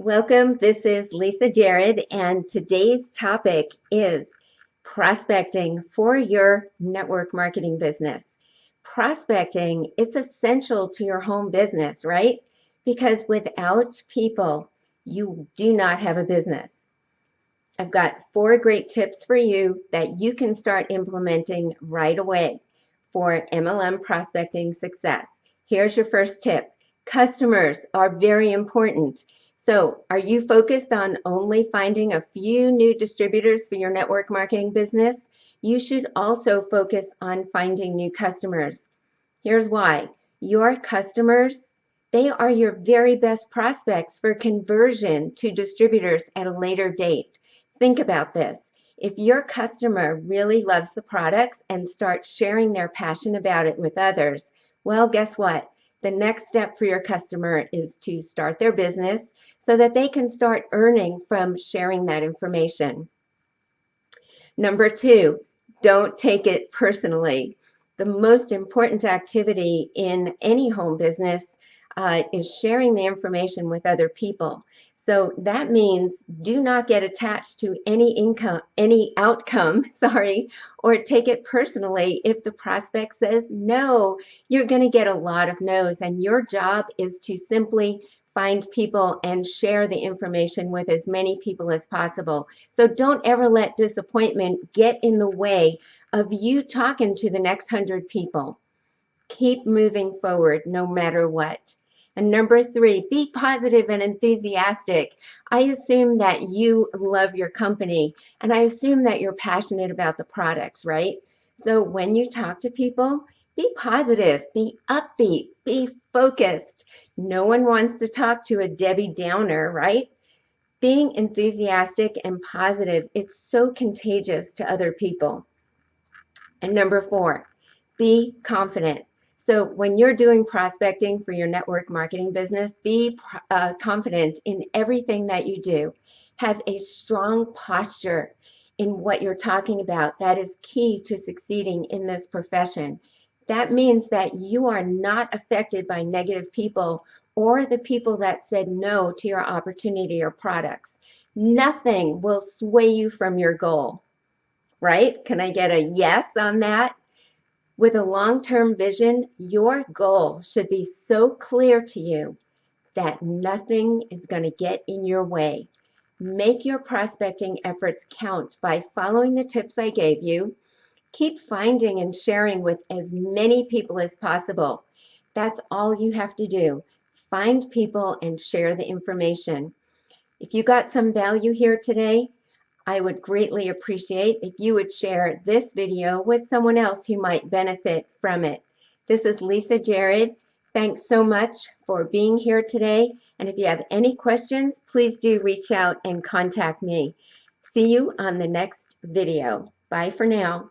Welcome. This is Lisa Jared, and today's topic is prospecting for your network marketing business. Prospecting, it's essential to your home business, right? Because without people, you do not have a business. I've got 4 great tips for you that you can start implementing right away for MLM prospecting success. Here's your first tip. Customers are very important. So, are you focused on only finding a few new distributors for your network marketing business? You should also focus on finding new customers. Here's why. Your customers, they are your very best prospects for conversion to distributors at a later date. Think about this. If your customer really loves the products and starts sharing their passion about it with others, well, guess what? The next step for your customer is to start their business so that they can start earning from sharing that information. Number 2, don't take it personally. The most important activity in any home business is sharing the information with other people. So that means do not get attached to any outcome, or take it personally if the prospect says no. You're going to get a lot of no's, and your job is to simply find people and share the information with as many people as possible. So don't ever let disappointment get in the way of you talking to the next 100 people. Keep moving forward no matter what. And number 3, be positive and enthusiastic. I assume that you love your company, and I assume that you're passionate about the products, right? So when you talk to people, be positive, be upbeat, be focused. No one wants to talk to a Debbie Downer, right? Being enthusiastic and positive, it's so contagious to other people. And number 4, be confident. So when you're doing prospecting for your network marketing business, be confident in everything that you do. Have a strong posture in what you're talking about. That is key to succeeding in this profession. That means that you are not affected by negative people or the people that said no to your opportunity or products. Nothing will sway you from your goal, right? Can I get a yes on that? With a long-term vision, your goal should be so clear to you that nothing is going to get in your way. Make your prospecting efforts count by following the tips I gave you. Keep finding and sharing with as many people as possible. That's all you have to do. Find people and share the information. If you got some value here today, I would greatly appreciate if you would share this video with someone else who might benefit from it. This is Lisa Jared. Thanks so much for being here today. And if you have any questions, please do reach out and contact me. See you on the next video. Bye for now.